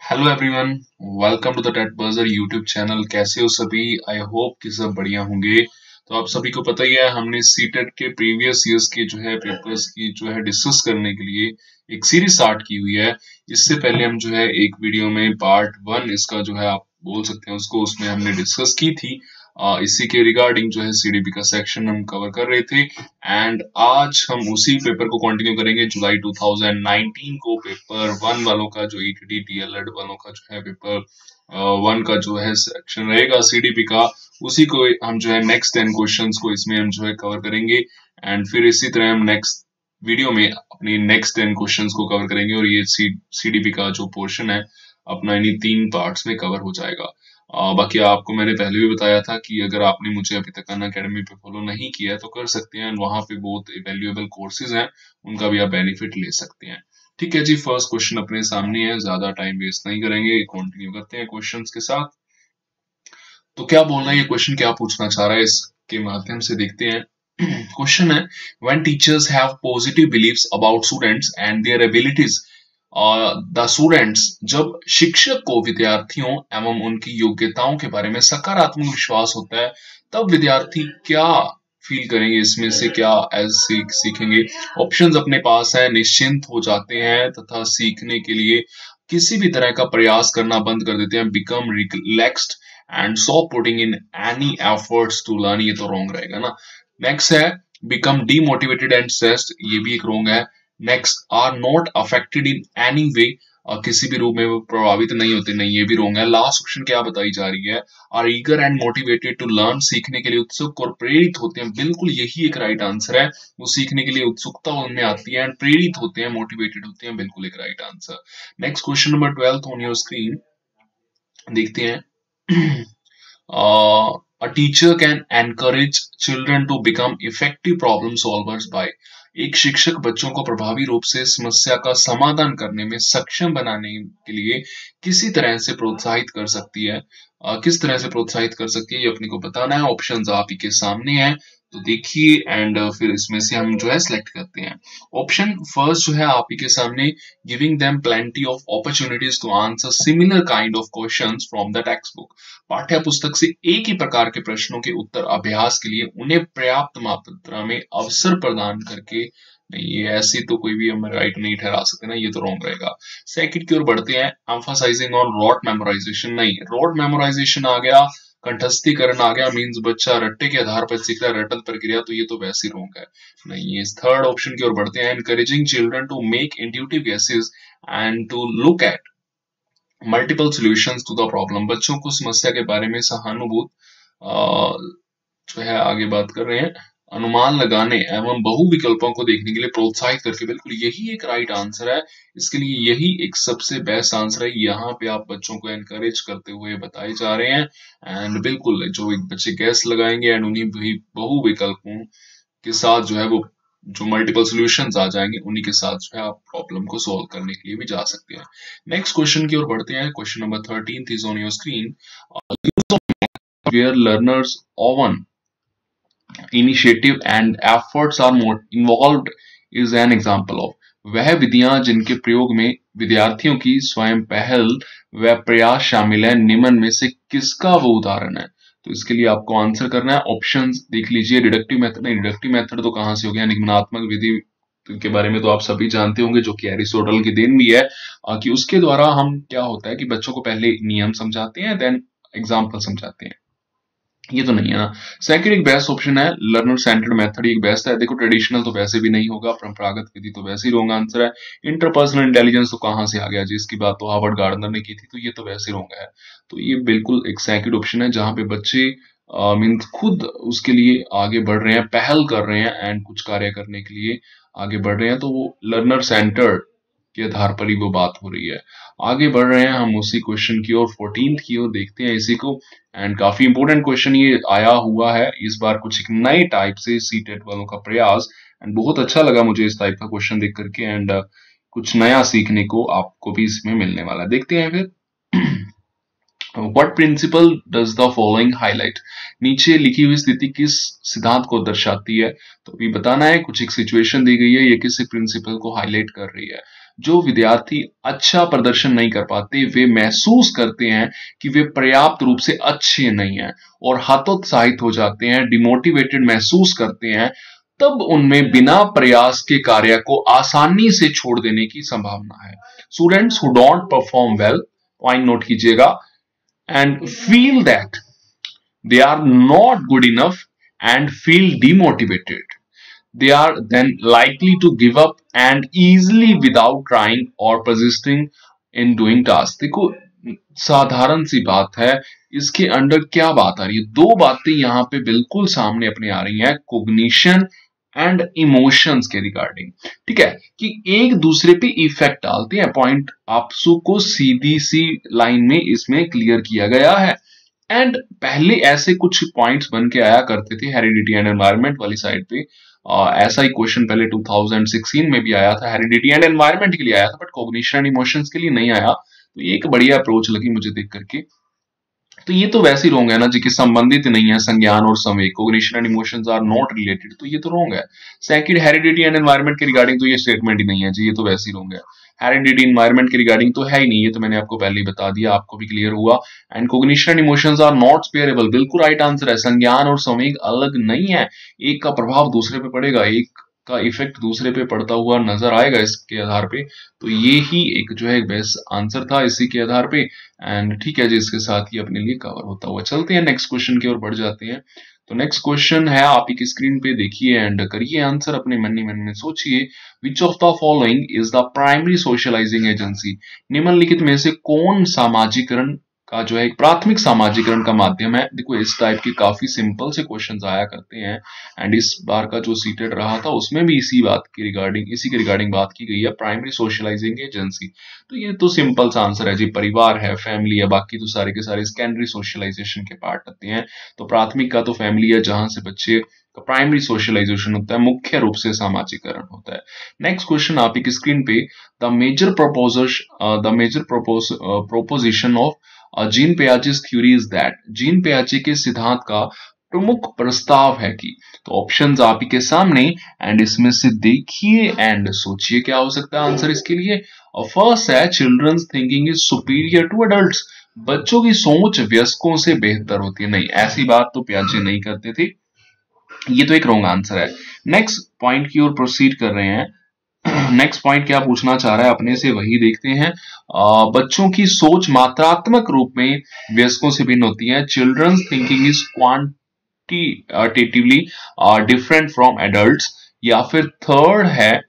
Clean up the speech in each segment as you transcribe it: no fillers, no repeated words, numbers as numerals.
Hello everyone, welcome to the TET buzzer YouTube channel. कैसे हो सभी? आई होप कि सब बढ़िया होंगे। तो आप सभी को पता ही है, हमने सीटेट के प्रीवियस ईयर्स के जो है पेपर्स की जो है डिस्कस करने के लिए एक सीरीज स्टार्ट की हुई है। इससे पहले हम जो है एक वीडियो में पार्ट 1 इसका जो है आप बोल सकते हैं उसको, उसमें हमने डिस्कस की थी। इसी के रिगार्डिंग जो है सीडीपी का सेक्शन हम कवर कर रहे थे। एंड आज हम उसी पेपर को कंटिन्यू करेंगे। जुलाई 2019 को पेपर 1 वालों का जो ईटीटी डीएलएड वालों का जो है पेपर 1 का जो है सेक्शन रहेगा सीडीपी का, उसी को हम जो है नेक्स्ट 10 क्वेश्चंस को इसमें हम जो है कवर करेंगे। एंड फिर इसी तरह हम नेक्स्ट वीडियो में अपनी नेक्स्ट 10 क्वेश्चंस को कवर करेंगे और ये सीडीपी का जो पोर्शन है अपना इन्हीं 3 पार्ट्स में कवर हो जाएगा। बाकी आपको मैंने पहले भी बताया था कि अगर आपने मुझे अभी तक अनअकैडमी पे फॉलो नहीं किया है तो कर सकते हैं। वहां पे बहुत वैल्यूएबल कोर्सेज हैं, उनका भी आप बेनिफिट ले सकते हैं। ठीक है जी, फर्स्ट क्वेश्चन अपने सामने है, ज्यादा टाइम वेस्ट नहीं करेंगे, कंटिन्यू करते हैं क्वेश्चंस के साथ। तो क्या बोलना है, ये क्वेश्चन क्या पूछना चाह रहा है, इसके माध्यम से देखते हैं। क्वेश्चन है, when teachers have positive beliefs about students and their abilities, the students, जब शिक्षक को विद्यार्थियों एवं उनकी योग्यताओं के बारे में सकारात्मक विश्वास होता है, तब विद्यार्थी क्या फील करेंगे, इसमें से क्या एज सीखेंगे। ऑप्शंस अपने पास है, निश्चिंत हो जाते हैं तथा सीखने के लिए किसी भी तरह का प्रयास करना बंद कर देते हैं, become relaxed and stop putting in any efforts to learn. ये तो रॉन्ग रहेगा ना। नेक्स्ट है, बिकम डीमोटिवेटेड एंड स्ट्रेस्ड, ये भी एक रॉन्ग है। Next, are not affected in any way, किसी भी रूप में वो प्रभावित नहीं होते, नहीं, ये भी रॉन्ग है। लास्ट ऑप्शन क्या बताई जा रही है, are eager and motivated to learn, सीखने के लिए उत्सुक और प्रेरित होते हैं, बिल्कुल यही एक राइट आंसर है। वो सीखने के लिए उत्सुकता उनमें आती है एंड प्रेरित होते हैं, मोटिवेटेड होते हैं, बिल्कुल एक right answer. Next question number 12 on your screen, देखते हैं। A teacher can encourage children to become effective problem solvers by, एक शिक्षक बच्चों को प्रभावी रूप से समस्या का समाधान करने में सक्षम बनाने के लिए किसी तरह से प्रोत्साहित कर सकती है। किस तरह से प्रोत्साहित कर सकती है ये अपने को बताना है। ऑप्शंस आप ही के सामने हैं, तो देखिए एंड फिर इसमें से हम जो है सिलेक्ट करते हैं। ऑप्शन फर्स्ट जो है आप ही के सामने, giving them plenty of opportunities to answer similar kind of questions from the textbook, पाठ्य पुस्तक से एक ही प्रकार के प्रश्नों के उत्तर अभ्यास के लिए उन्हें पर्याप्त मात्रा में अवसर प्रदान करके। नहीं, ये ऐसी तो कोई भी हम राइट नहीं ठहरा सकते ना, ये तो रॉन्ग रहेगा। सेकंड की ओर बढ़ते हैं, एम्फसाइजिंग ऑन रॉट मेमोराइजेशन, नहीं, रॉट मेमोराइजेशन आ गया, कंठस्थीकरण आ गया, मींस बच्चा रट्टे के आधार पर सीख रहा है, रटल प्रक्रिया, तो ये तो वैसे रॉन्ग है। नहीं, ये थर्ड ऑप्शन की ओर बढ़ते हैं, encouraging children to make intuitive guesses and to look at multiple solutions to the problem, बच्चों को समस्या के बारे में सहानुभूत जो है आगे बात कर रहे हैं, अनुमान लगाने एवं बहु विकल्पों को देखने के लिए प्रोत्साहित करके, बिल्कुल यही एक राइट आंसर है। इसके लिए यही एक सबसे बेस्ट आंसर है, यहाँ पे आप बच्चों को एनकरेज करते हुए बताए जा रहे हैं। एंड बिल्कुल जो एक बच्चे गैस लगाएंगे एंड उन्हीं बहु विकल्पों के साथ जो है वो जो मल्टीपल सॉल्यूशंस आ जाएंगे, उन्हीं के साथ जो है आप प्रॉब्लम को सॉल्व करने के लिए भी जा सकते हैं। नेक्स्ट क्वेश्चन की ओर बढ़ते हैं। Question number 13 is on your screen, where learners often initiative and efforts are more involved is an example of, वह विधियां जिनके प्रयोग में विद्यार्थियों की स्वयं पहल व प्रयास शामिल है, निम्न में से किसका वो उदाहरण है। तो इसके लिए आपको आंसर करना है। ऑप्शंस देख लीजिए, डिडक्टिव मेथड, नहीं डिडक्टिव मेथड तो कहां से हो गया, निगमनात्मक विधि के बारे में तो आप सभी जानते होंगे, जो कि एरिस्टोटल की देन भी है, कि उसके द्वारा हम क्या होता है कि बच्चों को पहले नियम समझाते हैं देन एग्जाम्पल समझाते हैं, ये तो नहीं है ना। सेकंड एक बेस्ट ऑप्शन है, लर्नर सेंटर्ड मेथड, एक बेस्ट है। देखो ट्रेडिशनल तो वैसे भी नहीं होगा, परंपरागत विधि तो वैसे ही रॉन्ग आंसर है। इंटरपर्सनल इंटेलिजेंस तो कहां से आ गया जी, इसकी बात तो हार्वर्ड गार्डनर ने की थी, तो ये तो वैसे ही रॉन्ग है। तो ये बिल्कुल एक सेकंड ऑप्शन है, जहां पे बच्चे मीन्स खुद उसके लिए आगे बढ़ रहे हैं, पहल कर रहे हैं एंड कुछ कार्य करने के लिए आगे बढ़ रहे हैं, तो वो लर्नर सेंटर्ड के आधार पर ही वो बात हो रही है। आगे बढ़ रहे हैं हम उसी क्वेश्चन की ओर, 14th की ओर देखते हैं इसी को। एंड काफी इंपोर्टेंट क्वेश्चन ये आया हुआ है इस बार, कुछ एक नए टाइप से सीटेट वालों का प्रयास, एंड बहुत अच्छा लगा मुझे इस टाइप का क्वेश्चन देख करके, एंड कुछ नया सीखने को आपको भी इसमें मिलने वाला है। देखते हैं फिर। What principle does the following highlight, नीचे लिखी हुई स्थिति किस सिद्धांत को दर्शाती है, तो अभी बताना है। कुछ एक सिचुएशन दी गई है, ये किस प्रिंसिपल को हाईलाइट कर रही है। जो विद्यार्थी अच्छा प्रदर्शन नहीं कर पाते, वे महसूस करते हैं कि वे पर्याप्त रूप से अच्छे नहीं हैं और हतोत्साहित हो जाते हैं, डिमोटिवेटेड महसूस करते हैं, तब उनमें बिना प्रयास के कार्य को आसानी से छोड़ देने की संभावना है। Students who don't perform well, point note कीजिएगा, and feel that they are not good enough and feel demotivated, they are then likely to give up and easily without trying or persisting in doing tasks। देखो साधारण सी बात है, इसके under क्या बात आ रही है, दो बातें यहाँ पे बिल्कुल सामने अपने आ रही हैं, कोग्निशन एंड इमोशंस के रिगार्डिंग। ठीक है, कि एक दूसरे पे इफेक्ट डालते हैं। पॉइंट आपसू को सीधी सी लाइन में इसमें क्लियर किया गया है। एंड पहले ऐसे कुछ पॉइंट्स बन के आया करते थे हेरिडिटी एंड एनवायरनमेंट वाली साइड पे। ऐसा ही क्वेश्चन पहले 2016 में भी आया था, हेरिडिटी एंड एनवायरनमेंट के लिए आया था, बट कॉग्निशन एंड इमोशंस के लिए नहीं आया। तो ये एक बढ़िया अप्रोच लगी मुझे देख करके। तो ये तो वैसे ही रोंग है ना जी, कि संबंधित नहीं है संज्ञान और संवेग, cognition and emotions are not related, तो ये तो रोंग है। सेकंड, हेरिडिटी एंड एनवायरनमेंट के रिगार्डिंग तो ये स्टेटमेंट ही नहीं है जी, ये तो वैसे ही रोंग है। हेरिडिटी एनवायरनमेंट के रिगार्डिंग तो है ही नहीं, ये तो मैंने आपको पहले ही बता दिया, आपको भी क्लियर हुआ। And cognition and emotions are not separable, बिल्कुल राइट आंसर है। संज्ञान और संवेग अलग नहीं है, एक का प्रभाव दूसरे पे पड़ेगा, एक का इफेक्ट दूसरे पे पड़ता हुआ नजर आएगा इसके आधार पे। तो ये ही एक जो है बेस्ट आंसर था इसी के आधार पे। एंड ठीक है जी, इसके साथ ही अपने लिए कवर होता हुआ चलते हैं, नेक्स्ट क्वेश्चन की ओर बढ़ जाते हैं। तो नेक्स्ट क्वेश्चन है, आप एक स्क्रीन पे देखिए एंड करिए आंसर, अपने मन ही मन में सोचिए। Which of the following is the primary socialising agency, निम्नलिखित में से कौन सामाजिकरण का जो है एक प्राथमिक सामाजिकरण का माध्यम है। देखो इस टाइप के काफी सिंपल से क्वेश्चंस आया करते हैं, एंड इस बार का जो सीटेड रहा था उसमें भी इसी के रिगार्डिंग बात की गई है, प्राइमरी सोशलाइजिंग एजेंसी। तो ये तो सिंपल सा आंसर है जी, परिवार है, फैमिली है, बाकी तो सारे के सारे सेकेंडरी सोशलाइजेशन के पार्ट आते हैं। तो प्राथमिक का तो फैमिली है, जहां से बच्चे का प्राइमरी सोशलाइजेशन होता है, मुख्य रूप से सामाजिकरण होता है। नेक्स्ट क्वेश्चन आप एक स्क्रीन पे, the major proposition of Jean Piaget's theory is that, Jean पियाजे के सिद्धांत का प्रमुख प्रस्ताव है कि। तो ऑप्शंस आप ही के सामने, एंड इसमें से देखिए एंड सोचिए क्या हो सकता है आंसर इसके लिए। फर्स्ट है, children's thinking is superior to adults, बच्चों की सोच वयस्कों से बेहतर होती है। नहीं, ऐसी बात तो पियाजे नहीं करते थे, ये तो एक रॉन्ग आंसर है। नेक्स्ट पॉइंट की ओर प्रोसीड कर रहे हैं। नेक्स्ट पॉइंट क्या पूछना चाह रहा है अपने से, वही देखते हैं। बच्चों की सोच मात्रात्मक रूप में वयस्कों से भिन्न होती है। Children's thinking is quantitatively different from adults. या फिर थर्ड है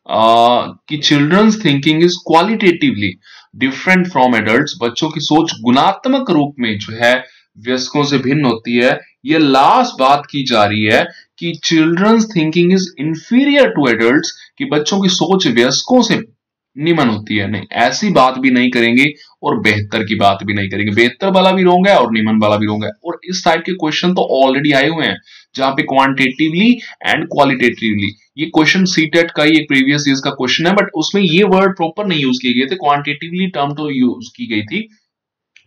कि children's thinking is qualitatively different from adults, बच्चों की सोच गुणात्मक रूप में जो है वयस्कों से भिन्न होती है। ये लास्ट बात की जा रही है कि children's thinking is inferior to adults, कि बच्चों की सोच वयस्कों से निम्न होती है। नहीं, ऐसी बात भी नहीं करेंगे और बेहतर की बात भी नहीं करेंगे, बेहतर वाला भी रोंग है और निम्न वाला भी रोंग है। और इस टाइप के क्वेश्चन तो ऑलरेडी आए हुए हैं, जहां पे क्वांटिटेटिवली एंड क्वालिटेटिवली, ये क्वेश्चन सीटेट का ही एक प्रीवियस ईयर का क्वेश्चन है, बट उसमें ये वर्ड प्रॉपर नहीं यूज किए गए थे, क्वांटिटेटिवली टर्म तो यूज की गई थी।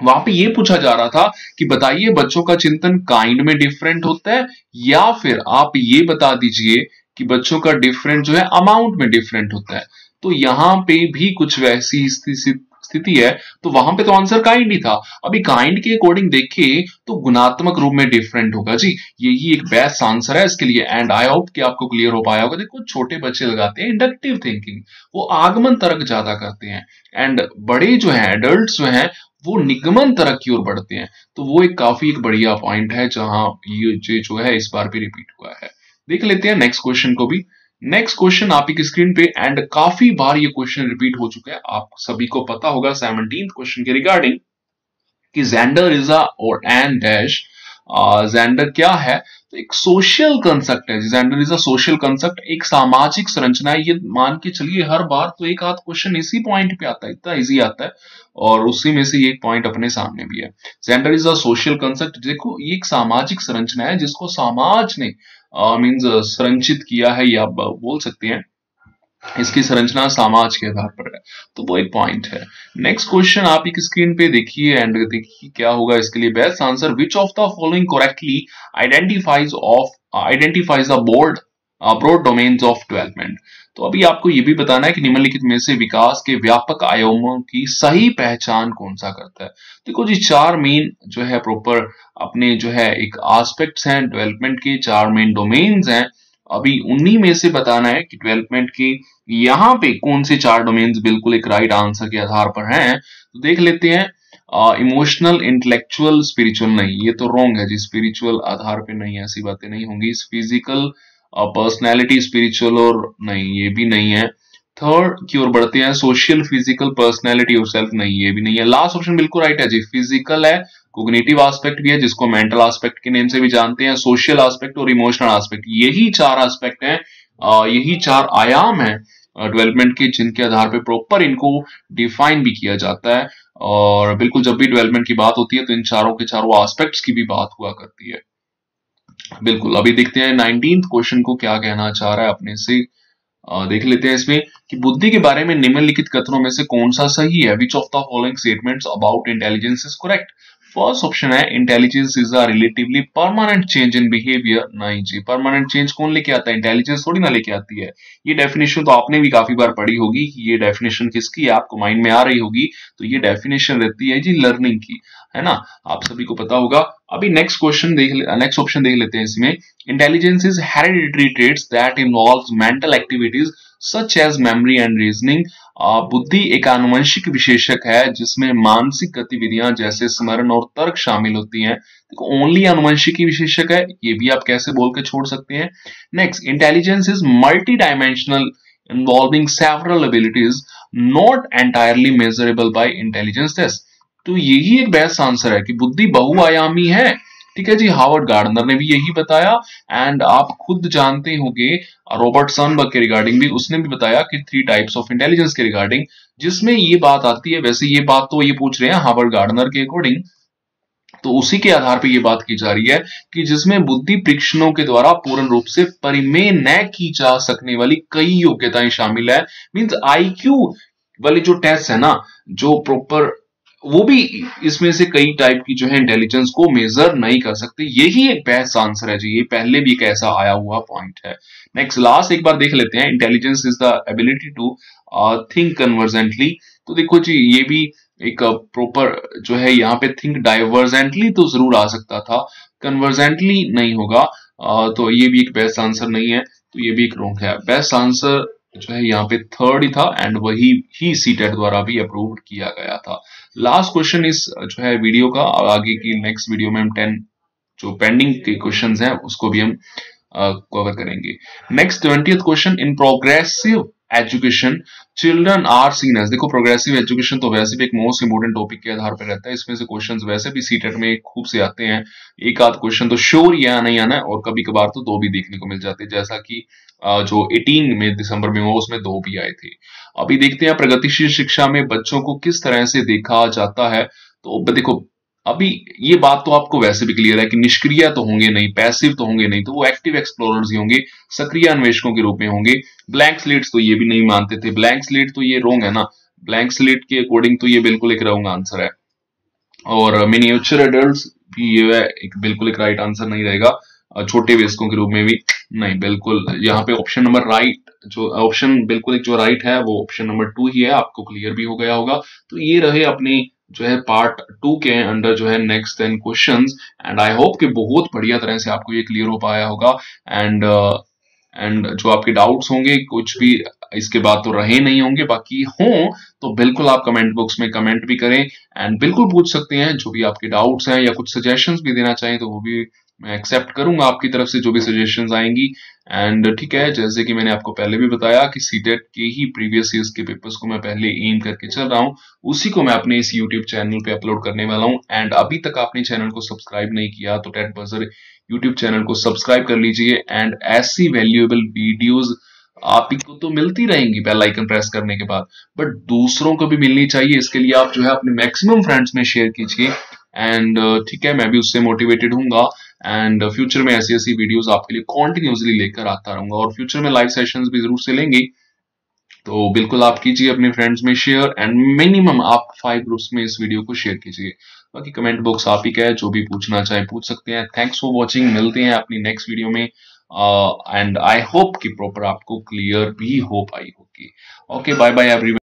वहां पे ये पूछा जा रहा था कि बताइए बच्चों का चिंतन काइंड में डिफरेंट होता है, या फिर आप ये बता दीजिए कि बच्चों का डिफरेंट जो है अमाउंट में डिफरेंट होता है। तो यहां पे भी कुछ वैसी स्थिति है, तो वहां पे तो आंसर काइंड ही था। अभी काइंड के अकॉर्डिंग देखें तो गुणात्मक रूप में डिफरेंट होगा जी, यही एक बेस्ट आंसर है इसके लिए। एंड आई होप कि आपको क्लियर हो पाया होगा। देखो छोटे बच्चे लगाते हैं इंडक्टिव थिंकिंग, वो आगमन तर्क ज्यादा करते हैं, एंड बड़े जो है एडल्ट जो है वो निगमन तर्क की ओर बढ़ते हैं। तो वो एक काफी एक बढ़िया पॉइंट है, जहां ये जो है इस बार भी रिपीट हुआ है। देख लेते हैं नेक्स्ट क्वेश्चन को भी। नेक्स्ट क्वेश्चन आप एक स्क्रीन पे, एंड काफी बार ये क्वेश्चन रिपीट हो चुका है, आप सभी को पता होगा 17th क्वेश्चन के रिगार्डिंग, कि जेंडर इज अ और एन डैश। जेंडर क्या है, तो एक सोशल कंसेप्ट है। Gender is a social concept, एक सामाजिक संरचना है। ये मान के चलिए हर बार तो एक आध क्वेश्चन इसी पॉइंट पे आता है, इतना इजी आता है, और उसी में से एक पॉइंट अपने सामने भी है। Gender is a social concept, देखो ये एक सामाजिक संरचना है जिसको समाज ने मींस संरचित किया है, या बोल सकते हैं इसकी संरचना समाज के आधार पर है। तो वो एक पॉइंट है। नेक्स्ट क्वेश्चन आप एक स्क्रीन पे देखिए एंड देखिए क्या होगा इसके लिए। Best answer, which of the following correctly identifies the board broad domains of development. तो अभी आपको ये भी बताना है कि निम्नलिखित में से विकास के व्यापक आयामों की सही पहचान कौन सा करता है। देखो जी, 4 मेन जो है प्रॉपर अपने जो है एक एस्पेक्ट्स हैं डेवलपमेंट के, 4 मेन डोमेन्स हैं। अभी उन्हीं में से बताना है कि डेवलपमेंट की यहाँ पे कौन से 4 डोमेन्स बिल्कुल एक राइट आंसर के आधार पर हैं। तो देख लेते हैं। इमोशनल, इंटेलेक्चुअल, स्पिरिचुअल नहीं, ये तो रॉन्ग है जी, स्पिरिचुअल आधार पे नहीं, ऐसी बातें नहीं होंगी। फिजिकल, पर्सनैलिटी, स्पिरिचुअल और नहीं, ये भी नहीं है। थर्ड की ओर बढ़ते हैं, सोशल, फिजिकल, पर्सनैलिटी और सेल्फ नहीं, ये भी नहीं है। लास्ट ऑप्शन बिल्कुल राइट है जी, फिजिकल है, कोग्निटिव एस्पेक्ट भी है जिसको मेंटल एस्पेक्ट के नेम से भी जानते हैं, सोशल एस्पेक्ट और इमोशनल एस्पेक्ट, यही 4 एस्पेक्ट हैं, यही 4 आयाम हैं डेवलपमेंट के, जिनके आधार पे प्रॉपर इनको डिफाइन भी किया जाता है। और बिल्कुल जब भी डेवलपमेंट की बात होती है तो इन चारों के चारों एस्पेक्ट्स की भी बात हुआ करती है। बिल्कुल, अभी देखते हैं 19th क्वेश्चन को क्या कहना चाह रहा है अपने से। देख लेते हैं इसमें कि बुद्धि के बारे में निम्नलिखित कथनों में से कौन सा सही है। Which of the following statements about intelligence is correct. First option है intelligence is a relatively permanent change in behaviour. नहीं जी, परमानेंट चेंज कौन लेके आता है, इंटेलिजेंस थोड़ी ना लेके आती है। ये डेफिनेशन तो आपने भी काफी बार पढ़ी होगी कि ये डेफिनेशन किसकी है, आपको माइंड में आ रही होगी। तो ये डेफिनेशन रहती है जी लर्निंग की, है ना, आप सभी को पता होगा। अभी नेक्स्ट ऑप्शन देख लेते हैं इसमें। Intelligence is hereditary traits that involves mental activities such as memory and reasoning. बुद्धि एक आनुवंशिक विशेषक है जिसमें मानसिक गतिविधियां जैसे स्मरण और तर्क शामिल होती हैं। देखो, ओनली आनुवंशिक ही विशेषक है, ये भी आप कैसे बोल के छोड़ सकते हैं। Next, intelligence is multi dimensional involving several abilities not entirely measurable by intelligence test. तो यही एक बेस्ट आंसर है कि बुद्धि बहुआयामी है। ठीक है जी, हार्वर्ड गार्डनर ने भी यही बताया। एंड आप खुद जानते होंगे रॉबर्ट सनबर्ग के रिगार्डिंग भी उसने भी बताया कि 3 टाइप्स ऑफ इंटेलिजेंस के रिगार्डिंग, जिसमें ये बात आती है। वैसे ये बात तो ये पूछ रहे हैं हार्वर्ड गार्डनर के अकॉर्डिंग, तो उसी के आधार पर यह बात की जा रही है कि जिसमें बुद्धि परीक्षणों के द्वारा पूर्ण रूप से परिमेय न की जा सकने वाली कई योग्यताएं शामिल है। मींस आईक्यू वाली जो टेस्ट है ना, जो प्रॉपर, वो भी इसमें से कई टाइप की जो है इंटेलिजेंस को मेजर नहीं कर सकते। यही एक बेस्ट आंसर है जी, ये पहले भी एक ऐसा आया हुआ पॉइंट है। नेक्स्ट, लास्ट एक बार देख लेते हैं। Intelligence is the ability to think convergently. तो देखो जी, ये भी एक प्रॉपर जो है यहाँ पे थिंक डाइवर्जेंटली तो जरूर आ सकता था, कन्वर्जेंटली नहीं होगा। तो ये भी एक बेस्ट आंसर नहीं है, तो ये भी एक रॉन्ग है। बेस्ट आंसर जो है यहाँ पे थर्ड ही था एंड वही ही सीटेट द्वारा भी अप्रूव किया गया था। लास्ट क्वेश्चन इस जो है वीडियो का, आगे की नेक्स्ट वीडियो में हम 10 जो पेंडिंग के क्वेश्चंस हैं उसको भी हम कवर करेंगे। Next 20th question, in progressive education children are seen as. देखो, प्रोग्रेसिव एजुकेशन तो वैसे भी एक मोस्ट इंपोर्टेंट टॉपिक के आधार पर रहता है। इसमें से क्वेश्चंस वैसे भी सीटेट में खूब से आते हैं, एक आध क्वेश्चन तो श्योर या नहीं आना है, और कभी कभार तो 2 भी देखने को मिल जाते हैं, जैसा कि जो 18 में दिसंबर में हुआ उसमें 2 भी आए थे। अभी देखते हैं प्रगतिशील शिक्षा में बच्चों को किस तरह से देखा जाता है। तो देखो, अभी ये बात तो आपको वैसे भी क्लियर है कि निष्क्रिय तो होंगे नहीं, पैसिव तो होंगे नहीं, तो वो एक्टिव एक्सप्लोरर्स ही होंगे, सक्रिय अन्वेषकों के रूप में होंगे। ब्लैंक स्लेट्स तो ये भी नहीं मानते थे, ब्लैंक स्लेट तो ये रॉन्ग है ना, ब्लैंक स्लेट के अकॉर्डिंग तो ये बिल्कुल एक रॉन्ग आंसर है। और मिनिएचर एडल्ट्स भी ये एक बिल्कुल एक राइट आंसर नहीं रहेगा, छोटे वयस्कों के रूप में भी नहीं, बिल्कुल यहाँ पे ऑप्शन नंबर राइट, जो ऑप्शन बिल्कुल एक जो राइट है वो ऑप्शन नंबर 2 ही है, आपको क्लियर भी हो गया होगा। तो ये रहे अपनी जो है पार्ट 2 के अंडर जो है next 10 questions, and I hope कि बहुत बढ़िया तरह से आपको ये क्लियर हो पाया होगा। एंड जो आपके डाउट्स होंगे कुछ भी इसके बाद तो रहे नहीं होंगे, बाकी हों तो बिल्कुल आप कमेंट बॉक्स में कमेंट भी करें एंड बिल्कुल पूछ सकते हैं जो भी आपके डाउट्स हैं, या कुछ सजेशंस भी देना चाहें तो वो भी मैं एक्सेप्ट करूंगा आपकी तरफ से जो भी सजेशंस आएंगी। एंड ठीक है, जैसे कि मैंने आपको पहले भी बताया कि सीटेट के ही प्रीवियस ईयर्स के पेपर्स को मैं पहले एम करके चल रहा हूँ, उसी को मैं अपने इस यूट्यूब चैनल पे अपलोड करने वाला हूँ। एंड अभी तक आपने चैनल को सब्सक्राइब नहीं किया तो टेट बजर यूट्यूब चैनल को सब्सक्राइब कर लीजिए। एंड ऐसी वैल्यूएबल वीडियोज आपको तो मिलती रहेंगी बेल आइकन प्रेस करने के बाद, बट दूसरों को भी मिलनी चाहिए। इसके लिए आप जो है अपने मैक्सिमम फ्रेंड्स में शेयर कीजिए। एंड ठीक है, मैं भी उससे मोटिवेटेड हूंगा एंड फ्यूचर में ऐसी ऐसी वीडियोस आपके लिए कॉन्टिन्यूसली लेकर आता रहूंगा, और फ्यूचर में लाइव सेशंस भी जरूर से लेंगे। तो बिल्कुल आप कीजिए अपने फ्रेंड्स में शेयर, एंड मिनिमम आप 5 ग्रुप्स में इस वीडियो को शेयर कीजिए। बाकी कमेंट बॉक्स आप ही का है, जो भी पूछना चाहे पूछ सकते हैं। थैंक्स फॉर वॉचिंग, मिलते हैं अपनी नेक्स्ट वीडियो में। एंड आई होप कि प्रॉपर आपको क्लियर भी हो पाई होगी। Okay, bye bye everyone.